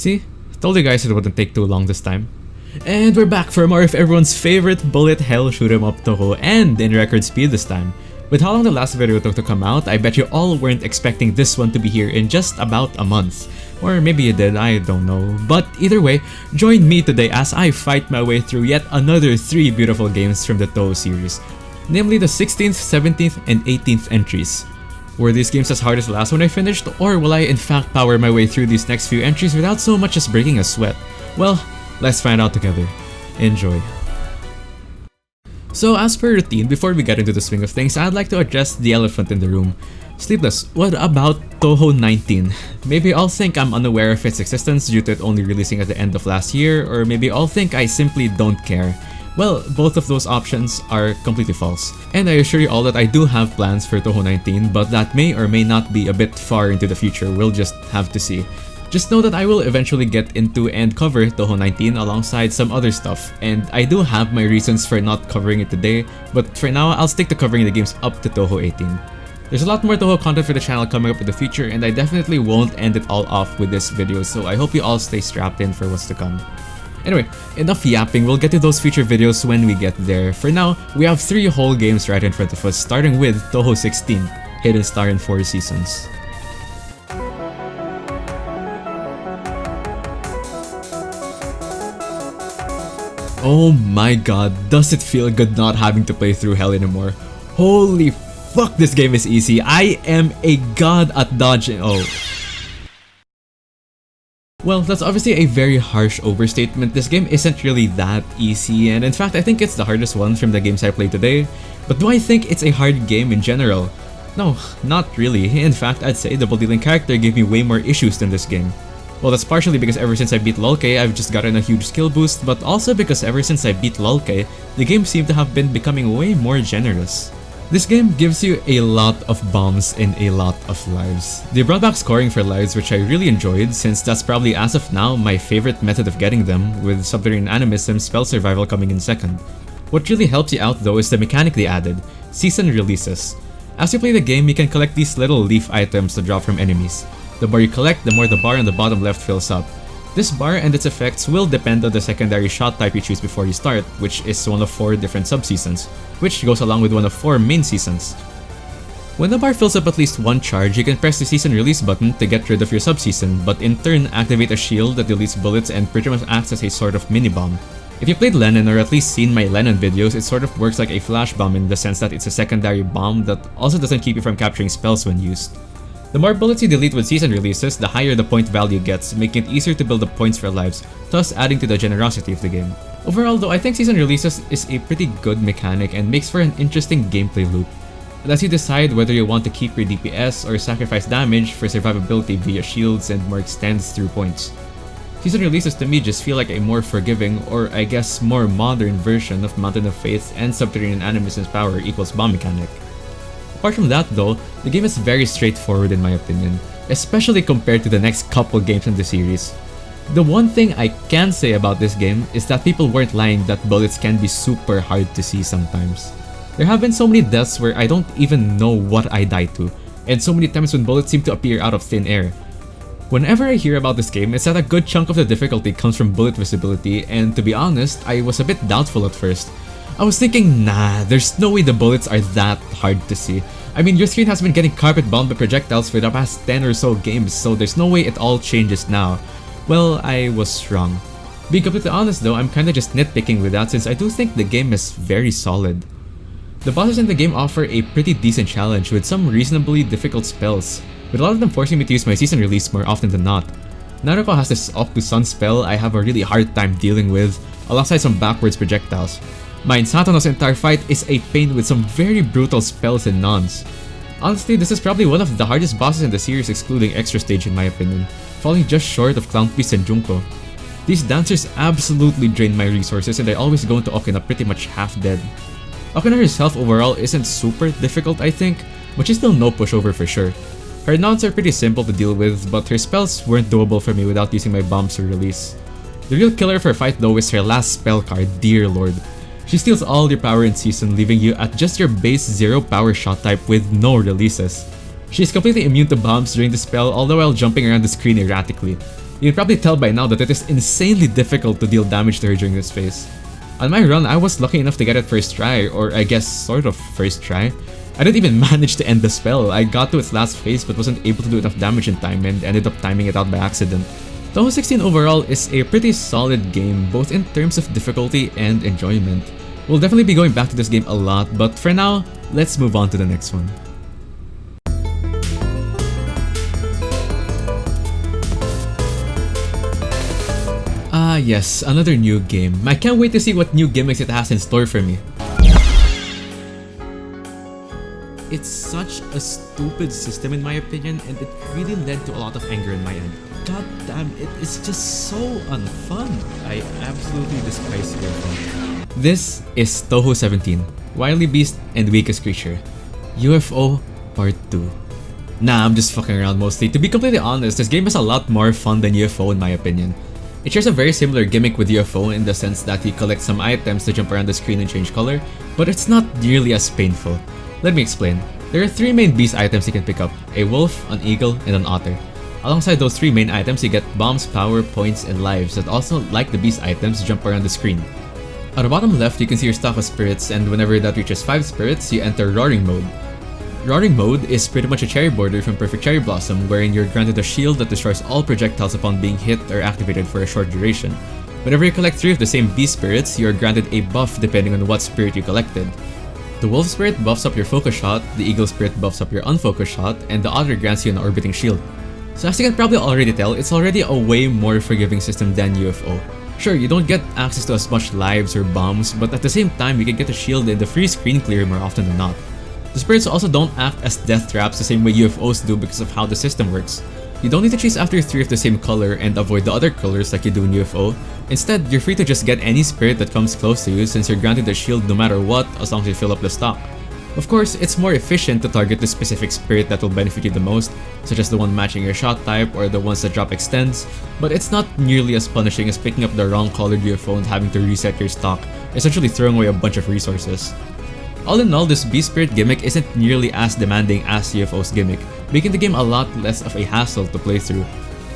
See? Told you guys it wouldn't take too long this time. And we're back for more of everyone's favorite bullet hell shoot 'em up Touhou, and in record speed this time. With how long the last video took to come out, I bet you all weren't expecting this one to be here in just about a month. Or maybe you did, I don't know. But either way, join me today as I fight my way through yet another 3 beautiful games from the Touhou series. Namely the 16th, 17th, and 18th entries. Were these games as hard as the last one I finished, or will I in fact power my way through these next few entries without so much as breaking a sweat? Well, let's find out together. Enjoy. So as per routine, before we get into the swing of things, I'd like to address the elephant in the room. Sleepless, what about Touhou 19? Maybe I'll think I'm unaware of its existence due to it only releasing at the end of last year, or maybe I'll think I simply don't care. Well, both of those options are completely false. And I assure you all that I do have plans for Touhou 19, but that may or may not be a bit far into the future, we'll just have to see. Just know that I will eventually get into and cover Touhou 19 alongside some other stuff, and I do have my reasons for not covering it today, but for now I'll stick to covering the games up to Touhou 18. There's a lot more Touhou content for the channel coming up in the future, and I definitely won't end it all off with this video, so I hope you all stay strapped in for what's to come. Anyway, enough yapping, we'll get to those future videos when we get there. For now, we have 3 whole games right in front of us, starting with Touhou 16, Hidden Star in 4 Seasons. Oh my god, does it feel good not having to play through hell anymore. Holy fuck, this game is easy. I am a god at dodging. Oh. Well, that's obviously a very harsh overstatement. This game isn't really that easy, and in fact I think it's the hardest one from the games I played today. But do I think it's a hard game in general? No, not really. In fact, I'd say the double-dealing character gave me way more issues than this game. Well, that's partially because ever since I beat Lolke, I've just gotten a huge skill boost, but also because ever since I beat Lolke, the game seemed to have been becoming way more generous. This game gives you a lot of bombs and a lot of lives. They brought back scoring for lives, which I really enjoyed, since that's probably as of now my favorite method of getting them, with Subterranean Animism Spell Survival coming in second. What really helps you out though is the mechanic they added, Season Releases. As you play the game, you can collect these little leaf items to drop from enemies. The more you collect, the more the bar on the bottom left fills up. This bar and its effects will depend on the secondary shot type you choose before you start, which is one of 4 different sub-seasons, which goes along with one of 4 main seasons. When the bar fills up at least 1 charge, you can press the season release button to get rid of your sub-season, but in turn activate a shield that deletes bullets and pretty much acts as a sort of mini-bomb. If you played Lennon or at least seen my Lennon videos, it sort of works like a flash bomb in the sense that it's a secondary bomb that also doesn't keep you from capturing spells when used. The more bullets you delete with season releases, the higher the point value gets, making it easier to build up points for lives, thus adding to the generosity of the game. Overall though, I think season releases is a pretty good mechanic and makes for an interesting gameplay loop. It lets you decide whether you want to keep your DPS or sacrifice damage for survivability via shields and more extends through points. Season releases to me just feel like a more forgiving, or I guess more modern version of Mountain of Faith and Subterranean Animism's power equals bomb mechanic. Apart from that though, the game is very straightforward in my opinion, especially compared to the next couple games in the series. The one thing I can say about this game is that people weren't lying that bullets can be super hard to see sometimes. There have been so many deaths where I don't even know what I died to, and so many times when bullets seem to appear out of thin air. Whenever I hear about this game, it's that a good chunk of the difficulty comes from bullet visibility, and to be honest, I was a bit doubtful at first. I was thinking, nah, there's no way the bullets are that hard to see. I mean, your screen has been getting carpet bombed by projectiles for the past 10 or so games, so there's no way it all changes now. Well, I was wrong. Being completely honest though, I'm kinda just nitpicking with that since I do think the game is very solid. The bosses in the game offer a pretty decent challenge with some reasonably difficult spells, with a lot of them forcing me to use my season release more often than not. Naruko has this Okusun spell I have a really hard time dealing with, alongside some backwards projectiles. Mine Satano's entire fight is a pain with some very brutal spells and nons. Honestly, this is probably one of the hardest bosses in the series excluding Extra Stage in my opinion, falling just short of Clown Priest and Junko. These dancers absolutely drain my resources and I always go into Okina pretty much half dead. Okina herself overall isn't super difficult I think, but she's still no pushover for sure. Her nons are pretty simple to deal with, but her spells weren't doable for me without using my bombs to release. The real killer for a fight though is her last spell card, Dear Lord. She steals all your power in season, leaving you at just your base 0 power shot type with no releases. She is completely immune to bombs during the spell, all the while jumping around the screen erratically. You can probably tell by now that it is insanely difficult to deal damage to her during this phase. On my run, I was lucky enough to get it first try, or I guess sort of first try. I didn't even manage to end the spell. I got to its last phase but wasn't able to do enough damage in time and ended up timing it out by accident. Touhou 16 overall is a pretty solid game both in terms of difficulty and enjoyment. We'll definitely be going back to this game a lot, but for now, let's move on to the next one. Ah yes, another new game. I can't wait to see what new gimmicks it has in store for me. It's such a stupid system in my opinion, and it really led to a lot of anger in my end. God damn, it is just so unfun. I absolutely despise UFO. This is Touhou 17, Wily Beast and Weakest Creature. UFO Part 2. Nah, I'm just fucking around mostly. To be completely honest, this game is a lot more fun than UFO in my opinion. It shares a very similar gimmick with UFO in the sense that you collect some items to jump around the screen and change color, but it's not nearly as painful. Let me explain. There are 3 main beast items you can pick up, a wolf, an eagle, and an otter. Alongside those 3 main items, you get bombs, power, points, and lives that also, like the beast items, jump around the screen. At the bottom left, you can see your stock of spirits, and whenever that reaches 5 spirits, you enter Roaring Mode. Roaring Mode is pretty much a cherry border from Perfect Cherry Blossom, wherein you're granted a shield that destroys all projectiles upon being hit or activated for a short duration. Whenever you collect 3 of the same beast spirits, you are granted a buff depending on what spirit you collected. The wolf spirit buffs up your focus shot, the eagle spirit buffs up your unfocused shot, and the otter grants you an orbiting shield. So as you can probably already tell, it's already a way more forgiving system than UFO. Sure, you don't get access to as much lives or bombs, but at the same time you can get a shield and the free screen clear more often than not. The spirits also don't act as death traps the same way UFOs do because of how the system works. You don't need to chase after 3 of the same color and avoid the other colors like you do in UFO. Instead, you're free to just get any spirit that comes close to you since you're granted a shield no matter what as long as you fill up the stock. Of course, it's more efficient to target the specific spirit that will benefit you the most, such as the one matching your shot type or the ones that drop extends, but it's not nearly as punishing as picking up the wrong colored UFO and having to reset your stock, essentially throwing away a bunch of resources. All in all, this beast spirit gimmick isn't nearly as demanding as UFO's gimmick, making the game a lot less of a hassle to play through.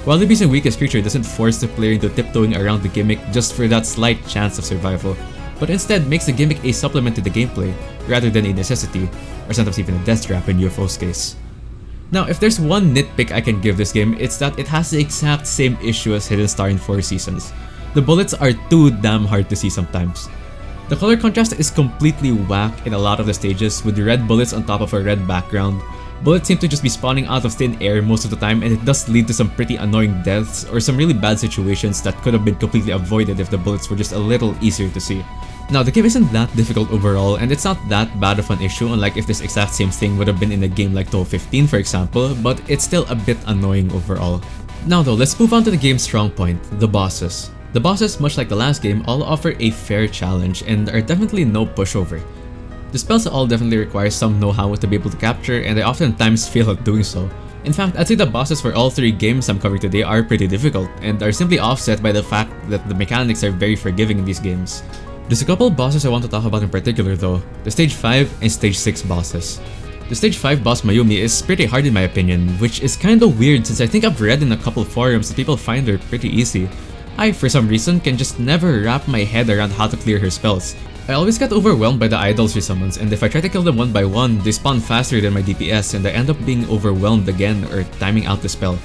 While the Beast and Weakest Creature doesn't force the player into tiptoeing around the gimmick just for that slight chance of survival, but instead makes the gimmick a supplement to the gameplay, rather than a necessity, or sometimes even a death trap in UFO's case. Now, if there's one nitpick I can give this game, it's that it has the exact same issue as Hidden Star in 4 Seasons. The bullets are too damn hard to see sometimes. The color contrast is completely whack in a lot of the stages, with red bullets on top of a red background. Bullets seem to just be spawning out of thin air most of the time, and it does lead to some pretty annoying deaths or some really bad situations that could have been completely avoided if the bullets were just a little easier to see. Now, the game isn't that difficult overall, and it's not that bad of an issue unlike if this exact same thing would have been in a game like Touhou 15 for example, but it's still a bit annoying overall. Now though, let's move on to the game's strong point, the bosses. The bosses, much like the last game, all offer a fair challenge and are definitely no pushover. The spells all definitely require some know-how to be able to capture, and I oftentimes fail at doing so. In fact, I'd say the bosses for all 3 games I'm covering today are pretty difficult, and are simply offset by the fact that the mechanics are very forgiving in these games. There's a couple bosses I want to talk about in particular though, the Stage 5 and Stage 6 bosses. The Stage 5 boss Mayumi is pretty hard in my opinion, which is kinda weird since I think I've read in a couple forums that people find her pretty easy. I, for some reason, can just never wrap my head around how to clear her spells. I always get overwhelmed by the idols she summons, and if I try to kill them one by one, they spawn faster than my DPS and I end up being overwhelmed again or timing out the spell.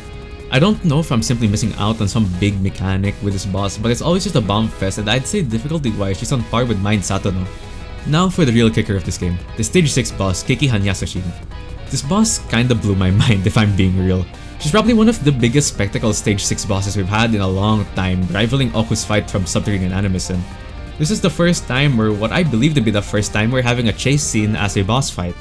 I don't know if I'm simply missing out on some big mechanic with this boss, but it's always just a bomb fest, and I'd say difficulty-wise she's on par with Mind Satono. Now for the real kicker of this game, the Stage 6 boss, Keiki Hanyasashin. This boss kinda blew my mind if I'm being real. She's probably one of the biggest spectacle Stage 6 bosses we've had in a long time, rivaling Oku's fight from Subterranean Animison. This is the first time, or what I believe to be the first time, we're having a chase scene as a boss fight.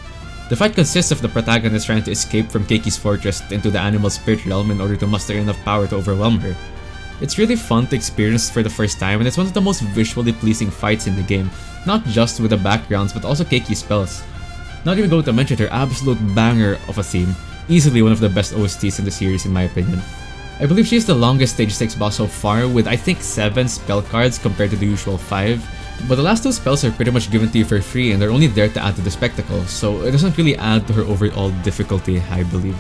The fight consists of the protagonist trying to escape from Keiki's fortress into the animal spirit realm in order to muster enough power to overwhelm her. It's really fun to experience for the first time, and it's one of the most visually pleasing fights in the game, not just with the backgrounds but also Keiki's spells. Not even going to mention her absolute banger of a theme, easily one of the best OSTs in the series in my opinion. I believe she is the longest Stage 6 boss so far with I think 7 spell cards compared to the usual 5, but the last 2 spells are pretty much given to you for free and they're only there to add to the spectacle, so it doesn't really add to her overall difficulty, I believe.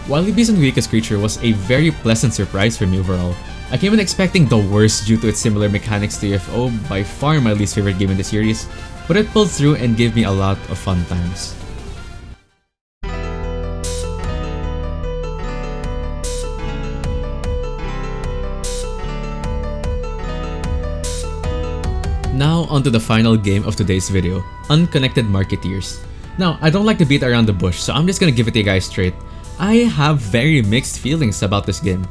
Wily Beast's weakest creature was a very pleasant surprise for me overall. I came in expecting the worst due to its similar mechanics to UFO, by far my least favorite game in the series, but it pulled through and gave me a lot of fun times. Now onto the final game of today's video, Unconnected Marketeers. Now, I don't like to beat around the bush, so I'm just gonna give it to you guys straight. I have very mixed feelings about this game.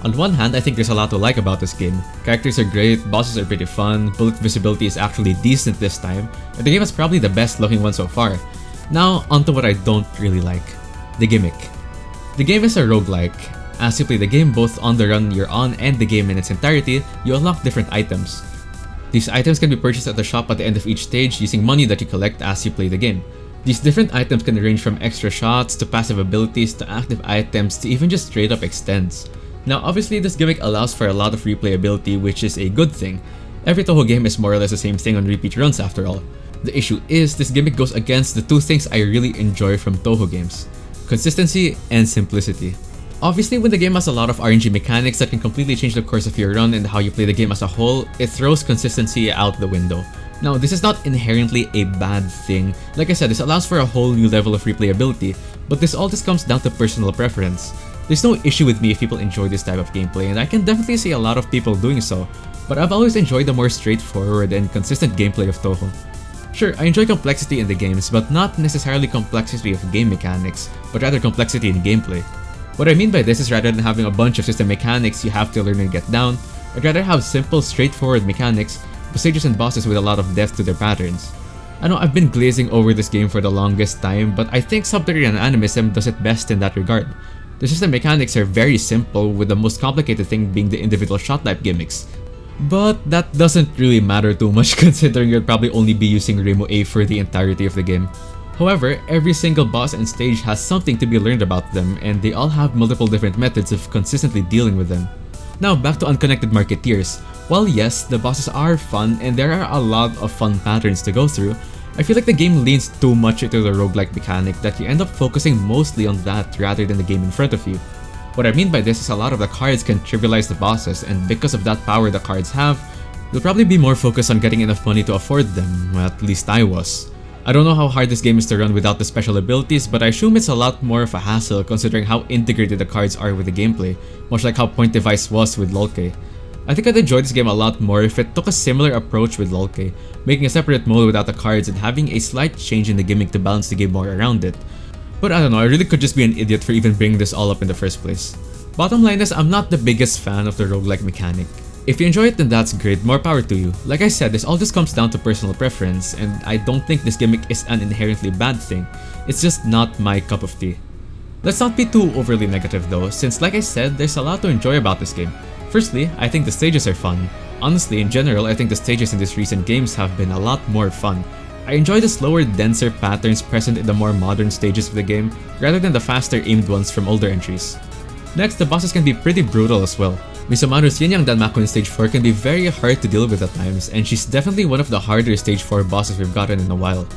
On one hand, I think there's a lot to like about this game. Characters are great, bosses are pretty fun, bullet visibility is actually decent this time, and the game is probably the best looking one so far. Now, onto what I don't really like. The gimmick. The game is a roguelike. As you play the game both on the run you're on and the game in its entirety, you unlock different items. These items can be purchased at the shop at the end of each stage using money that you collect as you play the game. These different items can range from extra shots, to passive abilities, to active items, to even just straight up extends. Now obviously this gimmick allows for a lot of replayability, which is a good thing. Every Touhou game is more or less the same thing on repeat runs after all. The issue is, this gimmick goes against the two things I really enjoy from Touhou games: consistency and simplicity. Obviously, when the game has a lot of RNG mechanics that can completely change the course of your run and how you play the game as a whole, it throws consistency out the window. Now, this is not inherently a bad thing. Like I said, this allows for a whole new level of replayability, but this all just comes down to personal preference. There's no issue with me if people enjoy this type of gameplay, and I can definitely see a lot of people doing so, but I've always enjoyed the more straightforward and consistent gameplay of Touhou. Sure, I enjoy complexity in the games, but not necessarily complexity of game mechanics, but rather complexity in gameplay. What I mean by this is, rather than having a bunch of system mechanics you have to learn and get down, I'd rather have simple, straightforward mechanics, with stages and bosses with a lot of depth to their patterns. I know I've been glazing over this game for the longest time, but I think Subterranean Animism does it best in that regard. The system mechanics are very simple, with the most complicated thing being the individual shot type gimmicks. But that doesn't really matter too much considering you'll probably only be using Remo A for the entirety of the game. However, every single boss and stage has something to be learned about them, and they all have multiple different methods of consistently dealing with them. Now back to Unconnected Marketeers. While yes, the bosses are fun and there are a lot of fun patterns to go through, I feel like the game leans too much into the roguelike mechanic that you end up focusing mostly on that rather than the game in front of you. What I mean by this is, a lot of the cards can trivialize the bosses, and because of that power the cards have, you'll probably be more focused on getting enough money to afford them. Well, at least I was. I don't know how hard this game is to run without the special abilities, but I assume it's a lot more of a hassle considering how integrated the cards are with the gameplay, much like how Point Device was with Lolke. I think I'd enjoy this game a lot more if it took a similar approach with Lolke, making a separate mode without the cards and having a slight change in the gimmick to balance the game more around it. But I don't know, I really could just be an idiot for even bringing this all up in the first place. Bottom line is, I'm not the biggest fan of the roguelike mechanic. If you enjoy it, then that's great, more power to you. Like I said, this all just comes down to personal preference, and I don't think this gimmick is an inherently bad thing. It's just not my cup of tea. Let's not be too overly negative though, since like I said, there's a lot to enjoy about this game. Firstly, I think the stages are fun. Honestly, in general, I think the stages in these recent games have been a lot more fun. I enjoy the slower, denser patterns present in the more modern stages of the game, rather than the faster aimed ones from older entries. Next, the bosses can be pretty brutal as well. Mizumaru's Yin-Yang Danmaku in Stage 4 can be very hard to deal with at times, and she's definitely one of the harder Stage 4 bosses we've gotten in a while.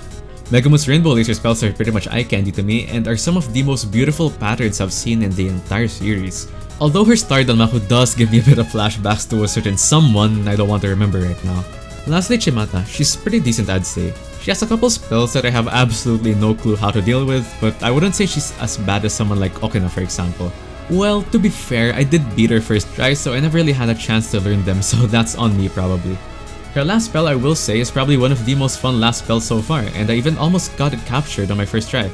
Megamoon's Rainbow Laser spells are pretty much eye candy to me, and are some of the most beautiful patterns I've seen in the entire series. Although her star Danmaku does give me a bit of flashbacks to a certain someone I don't want to remember right now. Lastly, Chimata, she's pretty decent, I'd say. She has a couple spells that I have absolutely no clue how to deal with, but I wouldn't say she's as bad as someone like Okina, for example. Well, to be fair, I did beat her first try, so I never really had a chance to learn them, so that's on me probably. Her last spell, I will say, is probably one of the most fun last spells so far, and I even almost got it captured on my first try.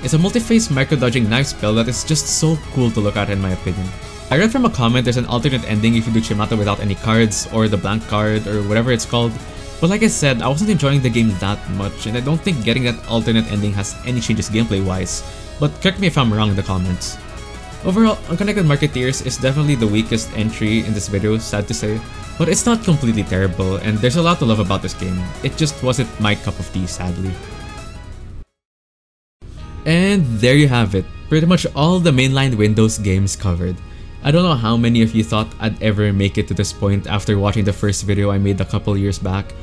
It's a multi-phase micro-dodging knife spell that is just so cool to look at in my opinion. I read from a comment there's an alternate ending if you do Chimata without any cards, or the blank card, or whatever it's called, but like I said, I wasn't enjoying the game that much, and I don't think getting that alternate ending has any changes gameplay-wise, but correct me if I'm wrong in the comments. Overall, Unconnected Marketeers is definitely the weakest entry in this video, sad to say, but it's not completely terrible, and there's a lot to love about this game. It just wasn't my cup of tea, sadly. And there you have it, pretty much all the mainline Windows games covered. I don't know how many of you thought I'd ever make it to this point after watching the first video I made a couple years back.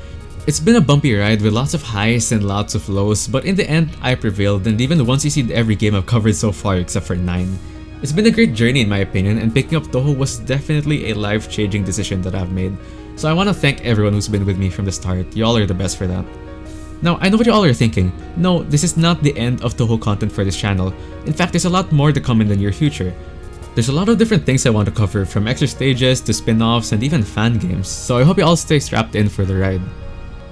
It's been a bumpy ride with lots of highs and lots of lows, but in the end, I prevailed, and even once you see every game I've covered so far except for 9. It's been a great journey in my opinion, and picking up Touhou was definitely a life-changing decision that I've made. So I want to thank everyone who's been with me from the start. Y'all are the best for that. Now, I know what y'all are thinking. No, this is not the end of Touhou content for this channel. In fact, there's a lot more to come in the near future. There's a lot of different things I want to cover, from extra stages to spin-offs and even fan games, so I hope you all stay strapped in for the ride.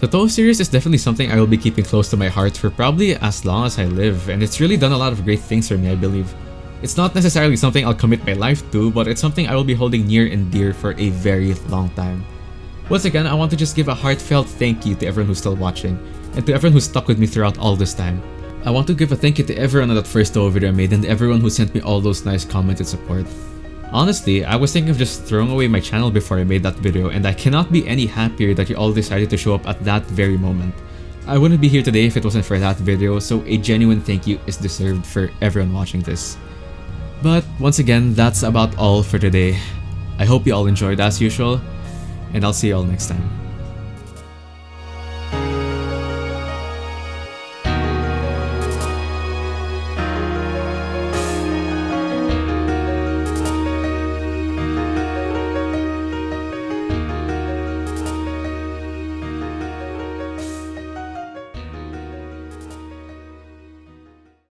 The Touhou series is definitely something I will be keeping close to my heart for probably as long as I live, and it's really done a lot of great things for me, I believe. It's not necessarily something I'll commit my life to, but it's something I will be holding near and dear for a very long time. Once again, I want to just give a heartfelt thank you to everyone who's still watching, and to everyone who stuck with me throughout all this time. I want to give a thank you to everyone on that first Touhou video I made and everyone who sent me all those nice comments and support. Honestly, I was thinking of just throwing away my channel before I made that video, and I cannot be any happier that you all decided to show up at that very moment. I wouldn't be here today if it wasn't for that video, so a genuine thank you is deserved for everyone watching this. But once again, that's about all for today. I hope you all enjoyed as usual, and I'll see you all next time.